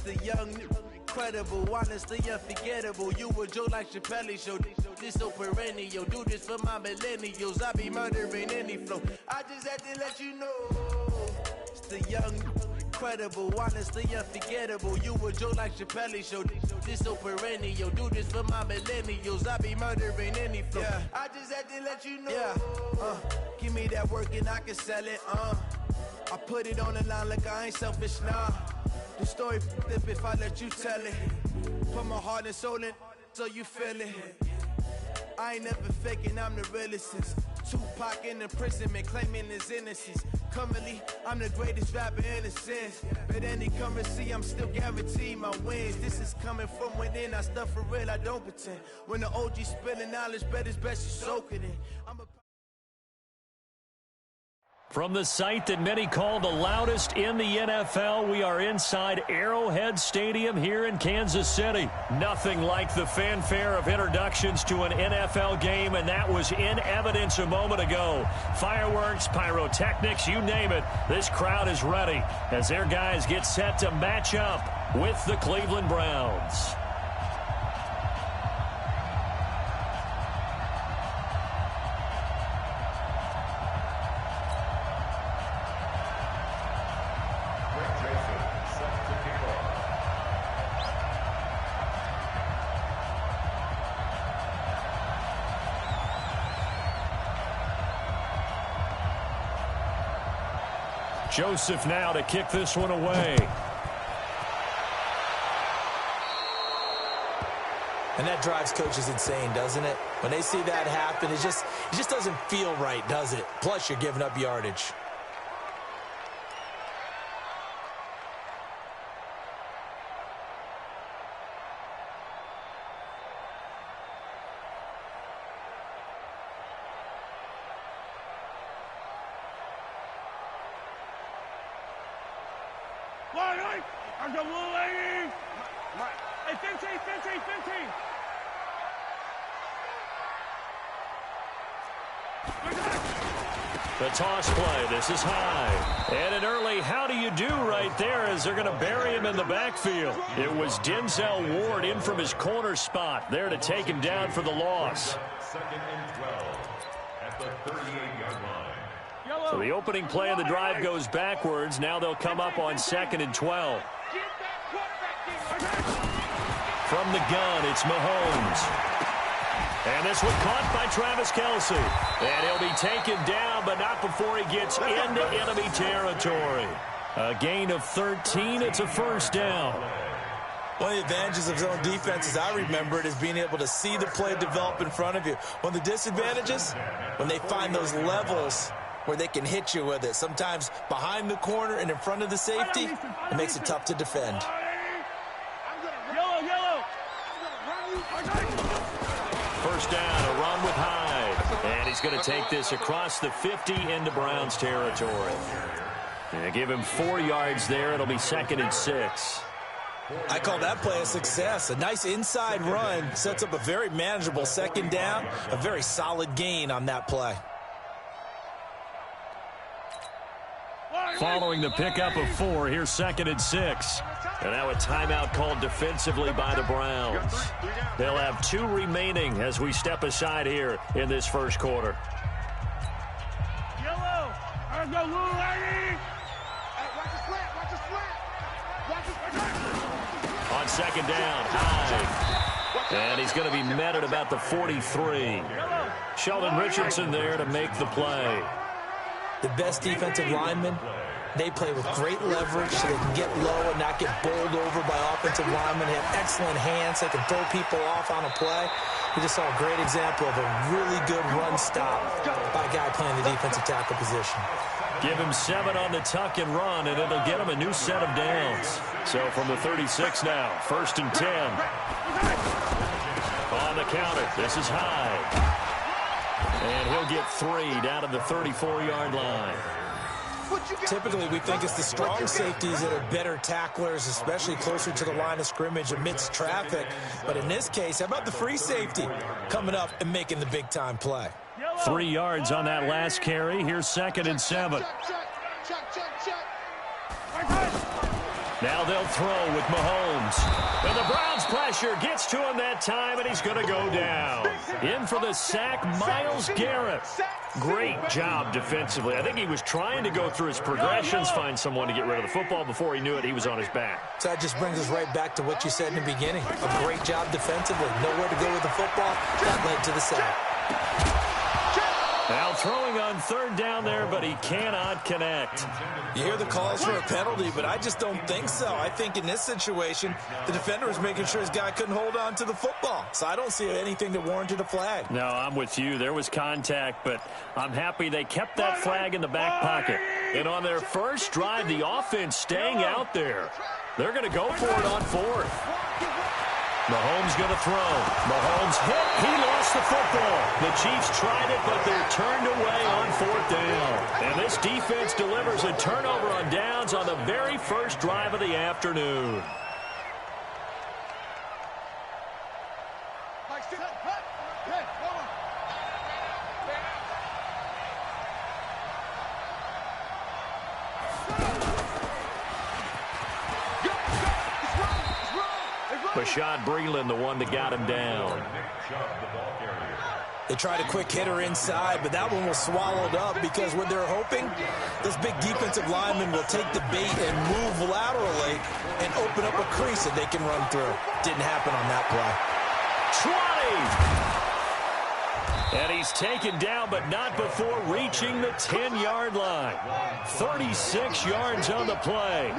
The young, incredible, honestly unforgettable. You a Joe like Chappelle show. This so perennial. Do this for my millennials. I be murdering any flow. I just had to let you know. It's the young, incredible, honestly unforgettable. You a Joe like Chappelle show. This so perennial. Do this for my millennials. I be murdering any flow. Yeah. I just had to let you know. Yeah. Give me that work and I can sell it. I put it on the line like I ain't selfish, nah. The story flip if I let you tell it. Put my heart and soul in so you feel it. I ain't never faking, I'm the realest since Tupac in imprisonment, claiming his innocence. Currently, I'm the greatest rapper in a sense. But any currency, I'm still guaranteed my wins. This is coming from within, I stuff for real, I don't pretend. When the OG spilling knowledge, bet it's best you soak it in. From the site that many call the loudest in the NFL, we are inside Arrowhead Stadium here in Kansas City. Nothing like the fanfare of introductions to an NFL game, and that was in evidence a moment ago. Fireworks, pyrotechnics, you name it. This crowd is ready as their guys get set to match up with the Cleveland Browns. Joseph now to kick this one away. And that drives coaches insane, doesn't it? When they see that happen, it just doesn't feel right, does it? Plus, you're giving up yardage. The toss play. This is high. And an early how do you do right there as they're going to bury him in the backfield. It was Denzel Ward in from his corner spot there to take him down for the loss. Second and 12 at the 38-yard line. So the opening play of the drive goes backwards. Now they'll come up on 2nd and 12. From the gun, it's Mahomes. And this one caught by Travis Kelce. And he'll be taken down, but not before he gets into enemy territory. A gain of 13. It's a first down. One of the advantages of zone defense, as I remember it, is being able to see the play develop in front of you. One of the disadvantages, when they find those levels where they can hit you with it. Sometimes behind the corner and in front of the safety, it makes it tough to defend. First down, a run with Hyde. And he's going to take this across the 50 into Browns territory. And give him 4 yards there. It'll be 2nd and 6. I call that play a success. A nice inside run sets up a very manageable second down. A very solid gain on that play. Following the pickup of 4, here's 2nd and 6. And now a timeout called defensively by the Browns. They'll have 2 remaining as we step aside here in this first quarter. Yellow! Let's go, Lou, lady! Watch the slant, watch the slant! Watch the... On 2nd down, Hyde. And he's going to be met at about the 43. Sheldon Richardson there to make the play. The best defensive linemen, they play with great leverage so they can get low and not get bowled over by offensive linemen. They have excellent hands. They can throw people off on a play. We just saw a great example of a really good run stop by a guy playing the defensive tackle position. Give him 7 on the tuck and run, and it'll get him a new set of downs. So from the 36 now, 1st and 10. On the counter, this is Hyde. And he'll get 3 down to the 34-yard line. Typically, we think it's the strong safeties that are better tacklers, especially closer to the line of scrimmage amidst traffic. But in this case, how about the free safety coming up and making the big-time play? 3 yards on that last carry. Here's 2nd and 7. Now they'll throw with Mahomes. And the Browns pressure gets to him that time, and he's going to go down. In for the sack, Myles Garrett. Great job defensively. I think he was trying to go through his progressions, find someone to get rid of the football. Before he knew it, he was on his back. So that just brings us right back to what you said in the beginning. A great job defensively. Nowhere to go with the football. That led to the sack. Now throwing on third down there, but he cannot connect. You hear the calls for a penalty, but I just don't think so. I think in this situation, the defender was making sure his guy couldn't hold on to the football. So I don't see anything that warranted a flag. No, I'm with you. There was contact, but I'm happy they kept that flag in the back pocket. And on their first drive, the offense staying out there. They're going to go for it on fourth. Mahomes going to throw. Mahomes hit. He lost the football. The Chiefs tried it, but they're turned away on fourth down. And this defense delivers a turnover on downs on the very first drive of the afternoon. Bashaud Breeland, the one that got him down. They tried a quick hitter inside, but that one was swallowed up because what they're hoping, this big defensive lineman will take the bait and move laterally and open up a crease that they can run through. Didn't happen on that play. 20! And he's taken down, but not before reaching the 10-yard line. 36 yards on the play.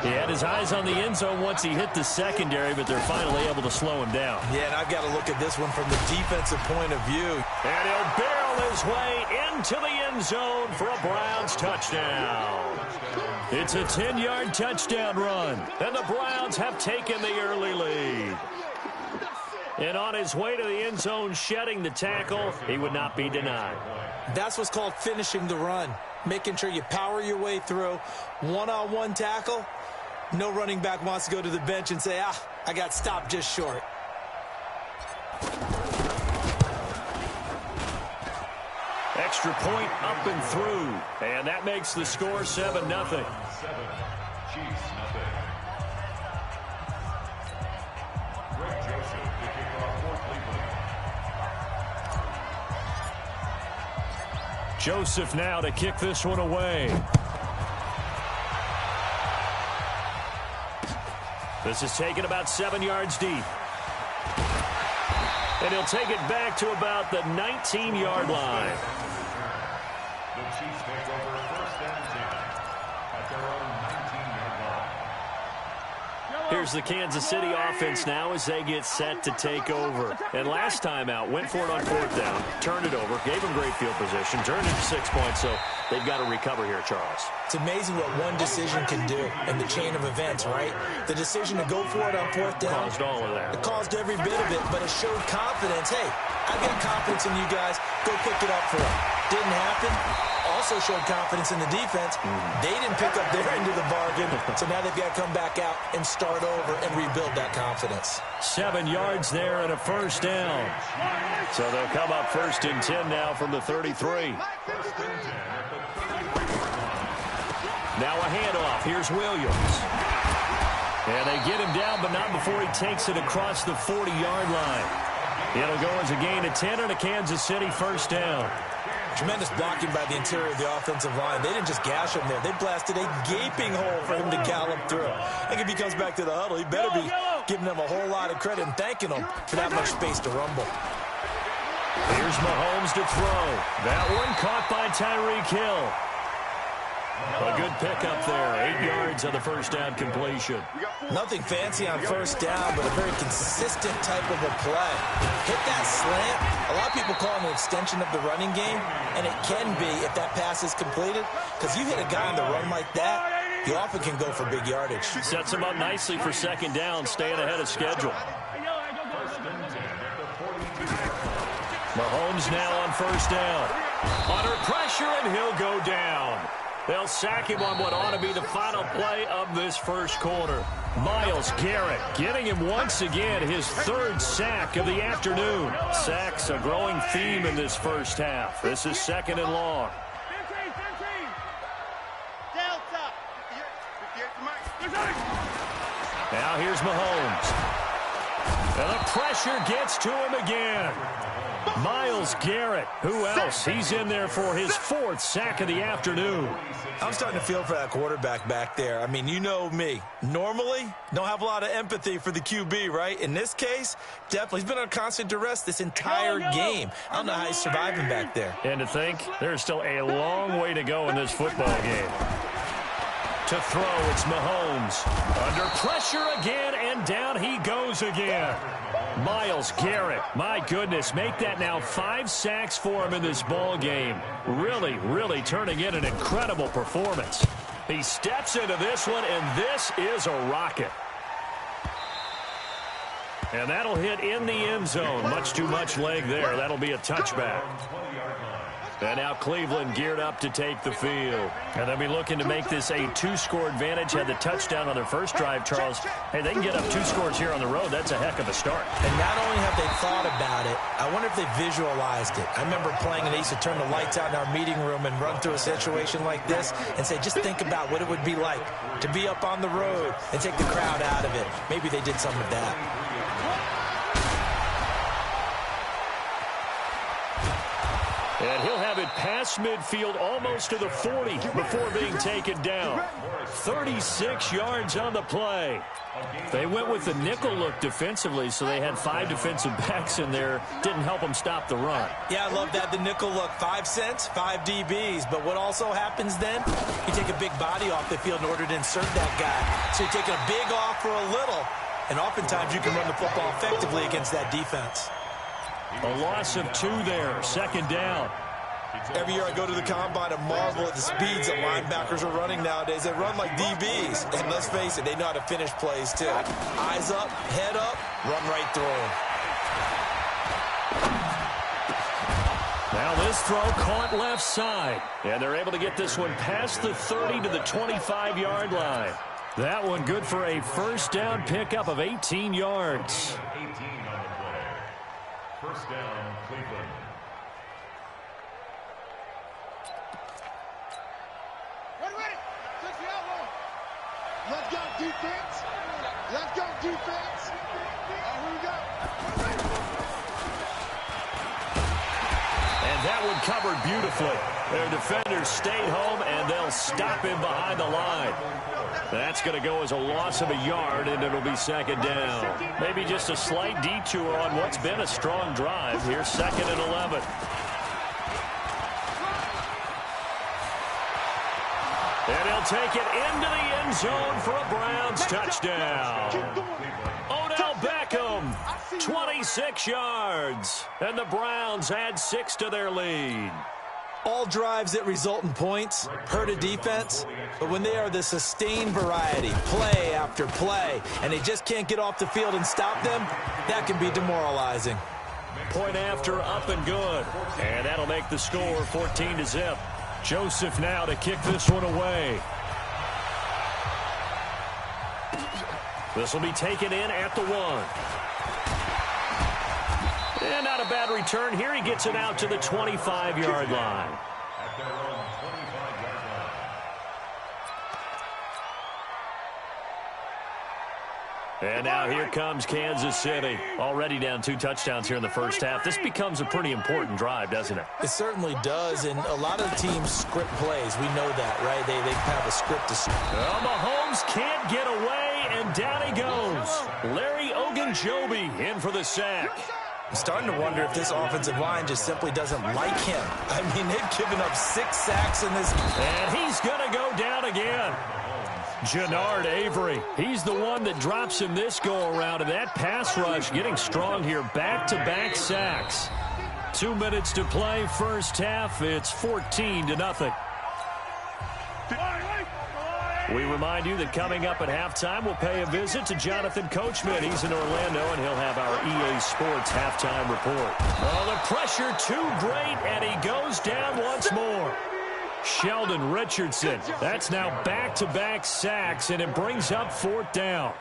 He had his eyes on the end zone once he hit the secondary, but they're finally able to slow him down. Yeah, and I've got to look at this one from the defensive point of view. And he'll barrel his way into the end zone for a Browns touchdown. It's a 10-yard touchdown run, and the Browns have taken the early lead. And on his way to the end zone, shedding the tackle, he would not be denied. That's what's called finishing the run. Making sure you power your way through. One-on-one tackle. No running back wants to go to the bench and say, I got stopped just short. Extra point up and through. And that makes the score 7-0. Chiefs, nothing. Joseph now to kick this one away. This is taken about 7 yards deep. And he'll take it back to about the 19-yard line. The Chiefs take over first and 10 at their own 19-yard line. Here's the Kansas City offense now as they get set to take over. And last time out, went for it on fourth down, turned it over, gave them great field position, turned it to 6 points, so they've got to recover here, Charles. It's amazing what one decision can do in the chain of events, right? The decision to go for it on fourth down. Caused all of that. It caused every bit of it, but it showed confidence. Hey, I've got confidence in you guys. Go pick it up for them. Didn't happen. Also showed confidence in the defense. They didn't pick up their end of the bargain, so now they've got to come back out and start over and rebuild that confidence. 7 yards there and a first down. So they'll come up first and 10 now from the 33. Now a handoff. Here's Williams. And they get him down, but not before he takes it across the 40-yard line. It'll go as a gain of 10 and a Kansas City first down. Tremendous blocking by the interior of the offensive line. They didn't just gash him there. They blasted a gaping hole for him to gallop through. I think if he comes back to the huddle, he better be giving them a whole lot of credit and thanking them for that much space to rumble. Here's Mahomes to throw. That one caught by Tyreek Hill. A good pickup there. 8 yards on the first down completion. Nothing fancy on first down, but a very consistent type of a play. Hit that slant. A lot of people call it an extension of the running game, and it can be if that pass is completed, because you hit a guy on the run like that, you often can go for big yardage. Sets him up nicely for second down, staying ahead of schedule. Mahomes now on first down. Under pressure, and he'll go down. They'll sack him on what ought to be the final play of this first quarter. Myles Garrett getting him once again his third sack of the afternoon. Sacks a growing theme in this first half. This is second and long. Now here's Mahomes. And the pressure gets to him again. Myles Garrett, who else? He's in there for his 4th sack of the afternoon. I'm starting to feel for that quarterback back there. I mean, you know me. Normally, don't have a lot of empathy for the QB, right? In this case, definitely. He's been on constant duress this entire game. I don't know how he's surviving back there. And to think, there's still a long way to go in this football game. To throw, it's Mahomes. Under pressure again, and down he goes again. Myles Garrett, my goodness, make that now 5 sacks for him in this ball game. Really, really turning in an incredible performance. He steps into this one, and this is a rocket. And that'll hit in the end zone. Much too much leg there. That'll be a touchback. And now Cleveland geared up to take the field. And they'll be looking to make this a 2-score advantage. Had the touchdown on their first drive, Charles. Hey, they can get up 2 scores here on the road. That's a heck of a start. And not only have they thought about it, I wonder if they visualized it. I remember playing, and they used to turn the lights out in our meeting room and run through a situation like this and say, just think about what it would be like to be up on the road and take the crowd out of it. Maybe they did some of that. And he'll have it past midfield almost to the 40 before being taken down. 36 yards on the play. They went with the nickel look defensively, so they had 5 defensive backs in there. Didn't help them stop the run. Yeah, I love that, the nickel look. 5 cents, 5 DBs. But what also happens then, you take a big body off the field in order to insert that guy. So you're taking a big off for a little, and oftentimes you can run the football effectively against that defense. A loss of 2 there, 2nd down. Every year I go to the combine and marvel at the speeds that linebackers are running nowadays. They run like DBs. And let's face it, they know how to finish plays too. Eyes up, head up, run right through them. Now this throw caught left side. And they're able to get this one past the 30 to the 25-yard line. That one good for a 1st down pickup of 18 yards. 18 on the play. 1st down, Cleveland. Let's go, defense. Let's go, defense. Here we go. And that one covered beautifully. Their defenders stayed home, and they'll stop him behind the line. That's going to go as a loss of a yard, and it'll be 2nd down. Maybe just a slight detour on what's been a strong drive. Here's 2nd and 11. And he'll take it into the end zone for a Browns touchdown. Odell Beckham, 26 yards. And the Browns add 6 to their lead. All drives that result in points hurt a defense, but when they are the sustained variety, play after play, and they just can't get off the field and stop them, that can be demoralizing. Point after, up and good. And that'll make the score 14-0. Joseph now to kick this one away. This will be taken in at the 1. And not a bad return here. He gets it out to the 25-yard line. At their own 25-yard line. And now here comes Kansas City. Already down 2 touchdowns here in the first half. This becomes a pretty important drive, doesn't it? It certainly does, and a lot of the teams script plays. We know that, right? They have a script to... Well, Mahomes can't get away, and down he goes. Larry Ogunjobi in for the sack. I'm starting to wonder if this offensive line just simply doesn't like him. I mean, they've given up 6 sacks in this... And he's going to go down again. Jannard Avery, he's the one that drops him this go-around, and that pass rush getting strong here. Back-to-back sacks. 2 minutes to play, first half. It's 14-0. We remind you that coming up at halftime, we'll pay a visit to Jonathan Coachman. He's in Orlando, and he'll have our EA Sports halftime report. Oh, the pressure too great, and he goes down once more. Sheldon Richardson, that's now back-to-back sacks, and it brings up 4th down.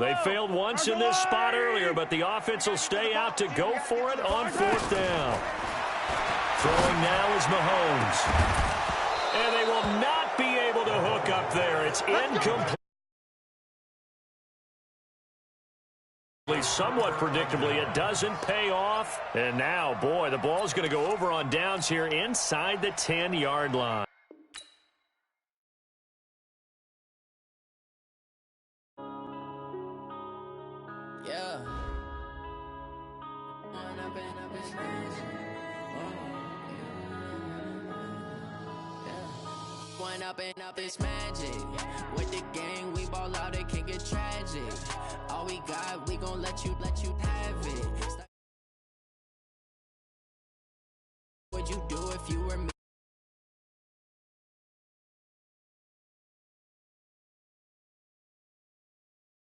They failed once in this spot earlier, but the offense will stay out to go for it on 4th down. Throwing now is Mahomes. And they will not be able to hook up there. It's incomplete. Somewhat predictably, it doesn't pay off. And now, boy, the ball's going to go over on downs here inside the 10-yard line. Yeah. One up and up is magic. With the gang, we ball out, it can get tragic. All we got, we gon' let you have it. What'd you do if you were me?